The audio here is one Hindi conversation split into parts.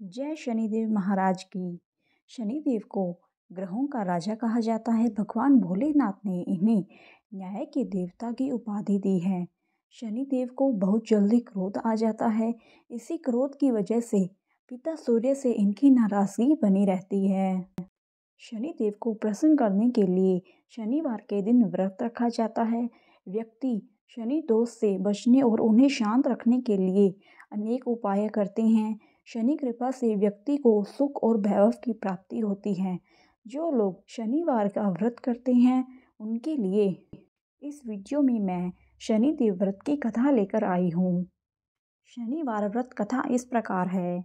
जय शनिदेव महाराज की। शनिदेव को ग्रहों का राजा कहा जाता है। भगवान भोलेनाथ ने इन्हें न्याय के देवता की उपाधि दी है। शनिदेव को बहुत जल्दी क्रोध आ जाता है। इसी क्रोध की वजह से पिता सूर्य से इनकी नाराजगी बनी रहती है। शनिदेव को प्रसन्न करने के लिए शनिवार के दिन व्रत रखा जाता है। व्यक्ति शनि दोष से बचने और उन्हें शांत रखने के लिए अनेक उपाय करते हैं। शनि कृपा से व्यक्ति को सुख और वैभव की प्राप्ति होती है। जो लोग शनिवार का व्रत करते हैं उनके लिए इस वीडियो में मैं शनिदेव व्रत की कथा लेकर आई हूँ। शनिवार व्रत कथा इस प्रकार है।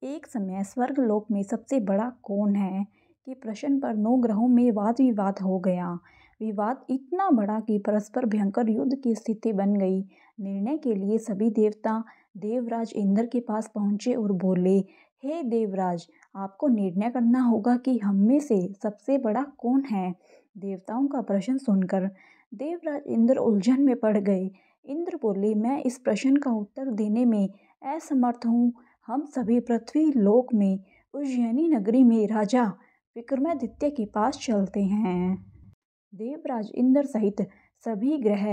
एक समय स्वर्गलोक में सबसे बड़ा कौन है कि प्रश्न पर 9 ग्रहों में वाद विवाद हो गया। विवाद इतना बड़ा कि परस्पर भयंकर युद्ध की स्थिति बन गई। निर्णय के लिए सभी देवता देवराज इंद्र के पास पहुंचे और बोले, हे देवराज, आपको निर्णय करना होगा कि हम में से सबसे बड़ा कौन है। देवताओं का प्रश्न सुनकर देवराज इंद्र उलझन में पड़ गए। इंद्र बोले, मैं इस प्रश्न का उत्तर देने में असमर्थ हूँ। हम सभी पृथ्वी लोक में उज्जैनी नगरी में राजा विक्रमादित्य के पास चलते हैं। देवराज इंद्र सहित सभी ग्रह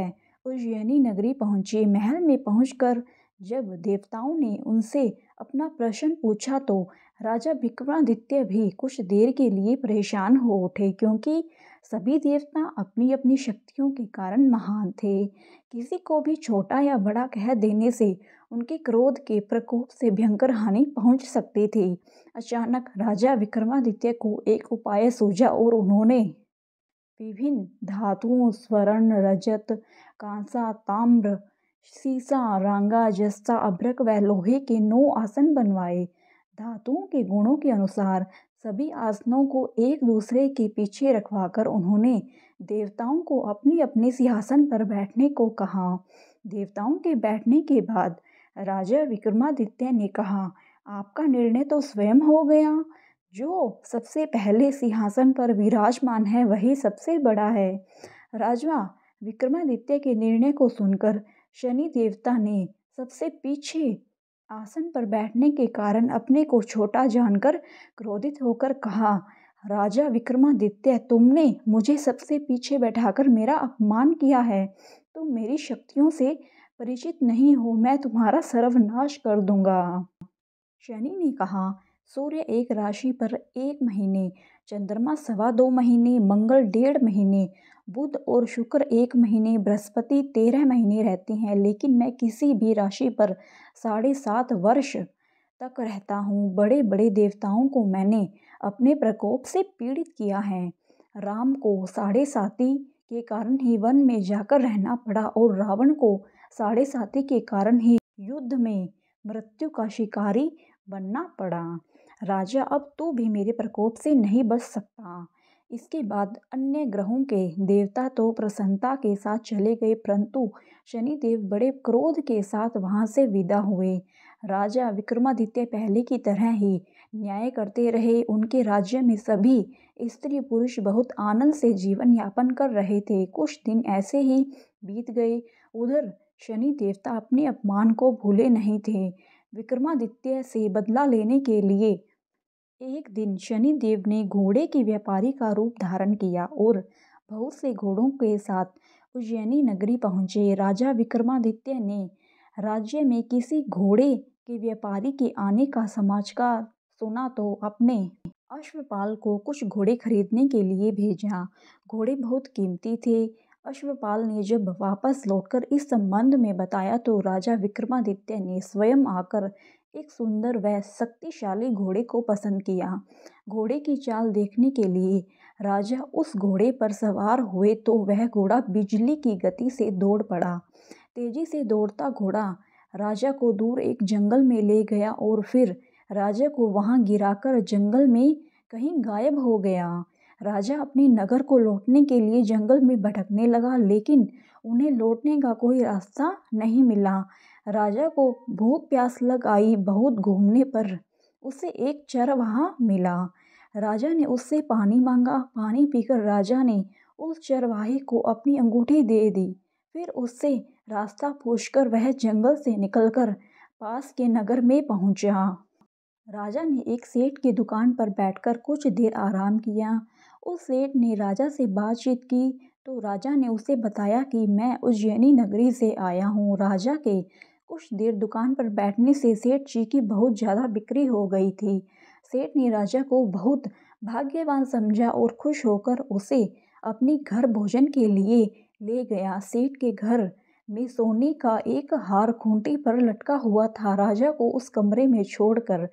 उज्जैनी नगरी पहुंचे। महल में पहुंचकर जब देवताओं ने उनसे अपना प्रश्न पूछा तो राजा विक्रमादित्य भी कुछ देर के लिए परेशान हो उठे, क्योंकि सभी देवता अपनी अपनी शक्तियों के कारण महान थे। किसी को भी छोटा या बड़ा कह देने से उनके क्रोध के प्रकोप से भयंकर हानि पहुंच सकती थी। अचानक राजा विक्रमादित्य को एक उपाय सूझा और उन्होंने विभिन्न धातुओं स्वर्ण, रजत, कांसा, ताम्र, सीसा, रांगा, जस्ता, अभ्रक व लोहे के 9 आसन बनवाए। धातुओं के गुणों के अनुसार सभी आसनों को एक दूसरे के पीछे रखवाकर उन्होंने देवताओं को अपने अपने सिंहासन पर बैठने को कहा। देवताओं के बैठने के बाद राजा विक्रमादित्य ने कहा, आपका निर्णय तो स्वयं हो गया। जो सबसे पहले सिंहासन पर विराजमान है वही सबसे बड़ा है। राजा विक्रमादित्य के निर्णय को सुनकर शनि देवता ने सबसे पीछे आसन पर बैठने के कारण अपने को छोटा जानकर क्रोधित होकर कहा, राजा विक्रमादित्य, तुमने मुझे सबसे पीछे बैठाकर मेरा अपमान किया है। तुम मेरी शक्तियों से परिचित नहीं हो, मैं तुम्हारा सर्वनाश कर दूंगा। शनि ने कहा, सूर्य एक राशि पर 1 महीने, चंद्रमा 2.25 महीने, मंगल 1.5 महीने, बुध और शुक्र 1 महीने, बृहस्पति 13 महीने रहते हैं, लेकिन मैं किसी भी राशि पर 7.5 वर्ष तक रहता हूँ। बड़े बड़े देवताओं को मैंने अपने प्रकोप से पीड़ित किया है। राम को 7.5 के कारण ही वन में जाकर रहना पड़ा और रावण को 7.5 के कारण ही युद्ध में मृत्यु का शिकारी बनना पड़ा। राजा, अब तू भी मेरे प्रकोप से नहीं बच सकता। इसके बाद अन्य ग्रहों के देवता तो प्रसन्नता के साथ चले गए, परंतु शनिदेव बड़े क्रोध के साथ वहां से विदा हुए। राजा विक्रमादित्य पहले की तरह ही न्याय करते रहे। उनके राज्य में सभी स्त्री पुरुष बहुत आनंद से जीवन यापन कर रहे थे। कुछ दिन ऐसे ही बीत गए। उधर शनि देवता अपने अपमान को भूले नहीं थे। विक्रमादित्य से बदला लेने के लिए एक दिन शनि देव ने घोड़े के व्यापारी का रूप धारण किया और बहुत से घोड़ों के साथ उज्जैनी नगरी पहुंचे। राजा विक्रमादित्य ने राज्य में किसी घोड़े के व्यापारी के आने का समाचार सुना तो अपने अश्वपाल को कुछ घोड़े खरीदने के लिए भेजा। घोड़े बहुत कीमती थे। अश्वपाल ने जब वापस लौटकर इस संबंध में बताया तो राजा विक्रमादित्य ने स्वयं आकर एक सुंदर व शक्तिशाली घोड़े को पसंद किया। घोड़े की चाल देखने के लिए राजा उस घोड़े पर सवार हुए तो वह घोड़ा बिजली की गति से दौड़ पड़ा। तेजी से दौड़ता घोड़ा राजा को दूर एक जंगल में ले गया और फिर राजा को वहां गिराकर जंगल में कहीं गायब हो गया। राजा अपने नगर को लौटने के लिए जंगल में भटकने लगा, लेकिन उन्हें लौटने का कोई रास्ता नहीं मिला। राजा को भूख प्यास लग आई। बहुत घूमने पर उसे एक चरवाहा मिला। राजा ने उससे पानी मांगा। पानी पीकर राजा ने उस चरवाहे को अपनी अंगूठी दे दी। फिर उससे रास्ता पूछकर वह जंगल से निकलकर पास के नगर में पहुंचा। राजा ने एक सेठ की दुकान पर बैठकर कुछ देर आराम किया। उस सेठ ने राजा से बातचीत की तो राजा ने उसे बताया कि मैं उज्जैनी नगरी से आया हूँ। राजा के कुछ देर दुकान पर बैठने से सेठ जी की बहुत ज़्यादा बिक्री हो गई थी। सेठ ने राजा को बहुत भाग्यवान समझा और खुश होकर उसे अपने घर भोजन के लिए ले गया। सेठ के घर में सोने का एक हार खूंटी पर लटका हुआ था। राजा को उस कमरे में छोड़कर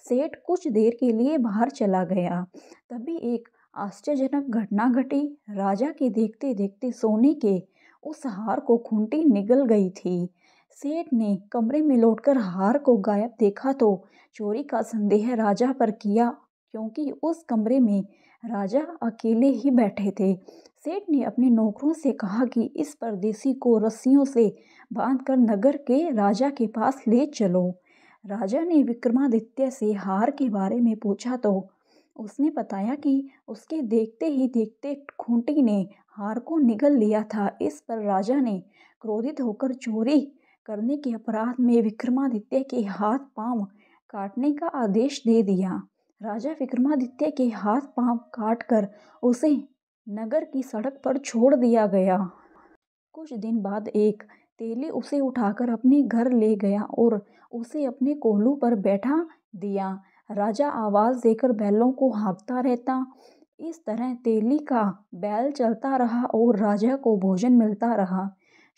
सेठ कुछ देर के लिए बाहर चला गया। तभी एक आश्चर्यजनक घटना घटी। राजा के देखते देखते सोने के उस हार को खूंटी निगल गई थी। सेठ ने कमरे में लौटकर हार को गायब देखा तो चोरी का संदेह राजा पर किया, क्योंकि उस कमरे में राजा अकेले ही बैठे थे। सेठ ने अपने नौकरों से कहा कि इस परदेसी को रस्सियों से बांधकर नगर के राजा के पास ले चलो। राजा ने विक्रमादित्य से हार के बारे में पूछा तो उसने बताया कि उसके देखते ही देखते खूंटी ने हार को निगल लिया था। इस पर राजा ने क्रोधित होकर चोरी करने के अपराध में विक्रमादित्य के हाथ पांव काटने का आदेश दे दिया। राजा विक्रमादित्य के हाथ पांव काटकर उसे नगर की सड़क पर छोड़ दिया गया। कुछ दिन बाद एक तेली उसे उठाकर अपने घर ले गया और उसे अपने कोल्हू पर बैठा दिया। राजा आवाज़ देकर बैलों को हाँकता रहता। इस तरह तेली का बैल चलता रहा और राजा को भोजन मिलता रहा।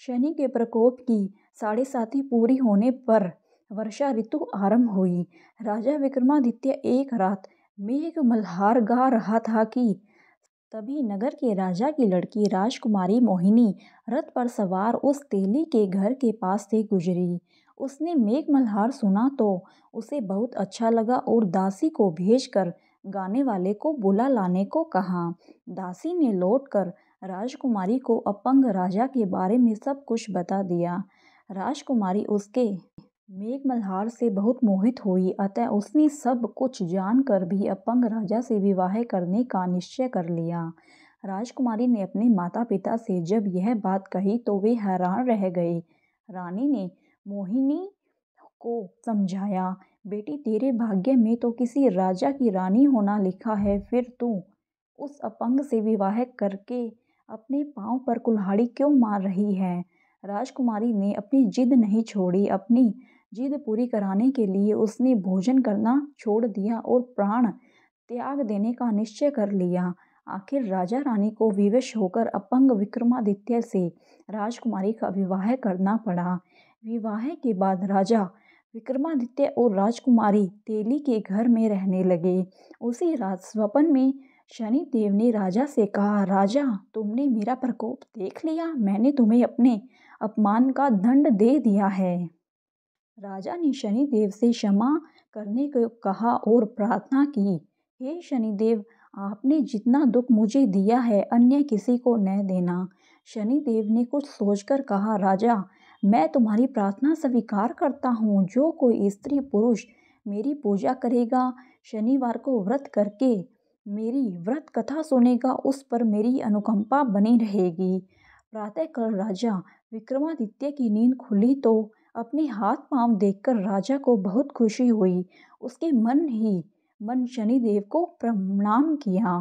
शनि के प्रकोप की 7.5 पूरी होने पर वर्षा ऋतु आरंभ हुई। राजा विक्रमादित्य एक रात मेघ मल्हार गा रहा था कि तभी नगर के राजा की लड़की राजकुमारी मोहिनी रथ पर सवार उस तेली के घर के पास से गुजरी। उसने मेघ मल्हार सुना तो उसे बहुत अच्छा लगा और दासी को भेजकर गाने वाले को बुला लाने को कहा। दासी ने लौटकर राजकुमारी को अपंग राजा के बारे में सब कुछ बता दिया। राजकुमारी उसके मेघ मल्हार से बहुत मोहित हुई, अतः उसने सब कुछ जानकर भी अपंग राजा से विवाह करने का निश्चय कर लिया। राजकुमारी ने अपने माता पिता से जब यह बात कही तो वे हैरान रह गए। रानी ने मोहिनी को समझाया, बेटी तेरे भाग्य में तो किसी राजा की रानी होना लिखा है, फिर तू उस अपंग से विवाह करके अपने पांव पर कुल्हाड़ी क्यों मार रही है। राजकुमारी ने अपनी जिद नहीं छोड़ी। अपनी जिद पूरी कराने के लिए उसने भोजन करना छोड़ दिया और प्राण त्याग देने का निश्चय कर लिया। आखिर राजा रानी को विवश होकर अपंग विक्रमादित्य से राजकुमारी का विवाह करना पड़ा। विवाह के बाद राजा विक्रमादित्य और राजकुमारी तेली के घर में रहने लगे। उसी रात स्वप्न में शनिदेव ने राजा से कहा, राजा तुमने मेरा प्रकोप देख लिया, मैंने तुम्हें अपने अपमान का दंड दे दिया है। राजा ने शनिदेव से क्षमा करने को कहा और प्रार्थना की, हे शनिदेव आपने जितना दुख मुझे दिया है अन्य किसी को न देना। शनिदेव ने कुछ सोचकर कहा, राजा मैं तुम्हारी प्रार्थना स्वीकार करता हूँ। जो कोई स्त्री पुरुष मेरी पूजा करेगा, शनिवार को व्रत करके मेरी व्रत कथा सुनेगा, उस पर मेरी अनुकंपा बनी रहेगी। प्रातःकाल राजा विक्रमादित्य की नींद खुली तो अपने हाथ पांव देखकर राजा को बहुत खुशी हुई। उसके मन ही मन शनिदेव को प्रणाम किया।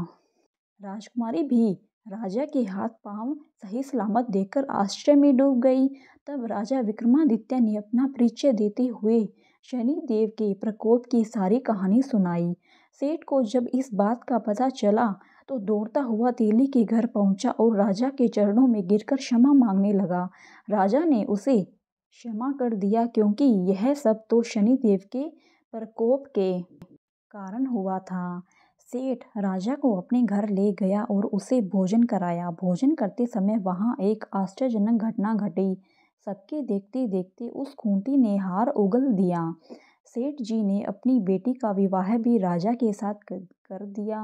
राजकुमारी भी राजा के हाथ पांव सही सलामत देखकर आश्चर्य में डूब गई। तब राजा विक्रमादित्य ने अपना परिचय देते हुए शनिदेव के प्रकोप की सारी कहानी सुनाई। सेठ को जब इस बात का पता चला तो दौड़ता हुआ तेली के घर पहुंचा और राजा के चरणों में गिरकर क्षमा मांगने लगा। राजा ने उसे क्षमा कर दिया, क्योंकि यह सब तो शनिदेव के प्रकोप के कारण हुआ था। सेठ राजा को अपने घर ले गया और उसे भोजन कराया। भोजन करते समय वहाँ एक आश्चर्यजनक घटना घटी। सबके देखते देखते उस खूंटी ने हार उगल दिया। सेठ जी ने अपनी बेटी का विवाह भी राजा के साथ कर दिया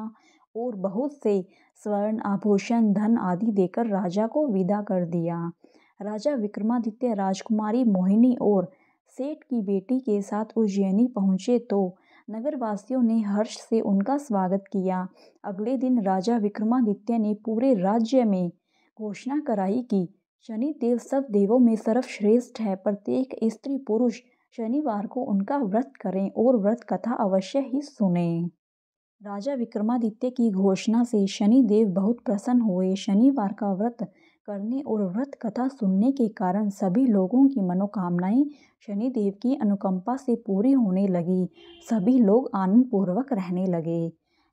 और बहुत से स्वर्ण आभूषण धन आदि देकर राजा को विदा कर दिया। राजा विक्रमादित्य राजकुमारी मोहिनी और सेठ की बेटी के साथ उज्जैनी पहुँचे तो नगरवासियों ने हर्ष से उनका स्वागत किया। अगले दिन राजा विक्रमादित्य ने पूरे राज्य में घोषणा कराई कि शनिदेव सब देवों में सर्वश्रेष्ठ है। प्रत्येक स्त्री पुरुष शनिवार को उनका व्रत करें और व्रत कथा अवश्य ही सुनें। राजा विक्रमादित्य की घोषणा से शनिदेव बहुत प्रसन्न हुए। शनिवार का व्रत करने और व्रत कथा सुनने के कारण सभी लोगों की मनोकामनाएं शनिदेव की अनुकंपा से पूरी होने लगी। सभी लोग आनंद पूर्वक रहने लगे।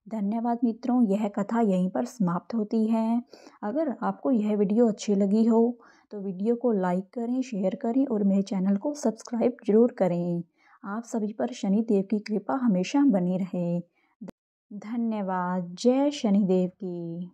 धन्यवाद मित्रों, यह कथा यहीं पर समाप्त होती है। अगर आपको यह वीडियो अच्छी लगी हो तो वीडियो को लाइक करें, शेयर करें और मेरे चैनल को सब्सक्राइब जरूर करें। आप सभी पर शनिदेव की कृपा हमेशा बनी रहे। धन्यवाद। जय शनिदेव की।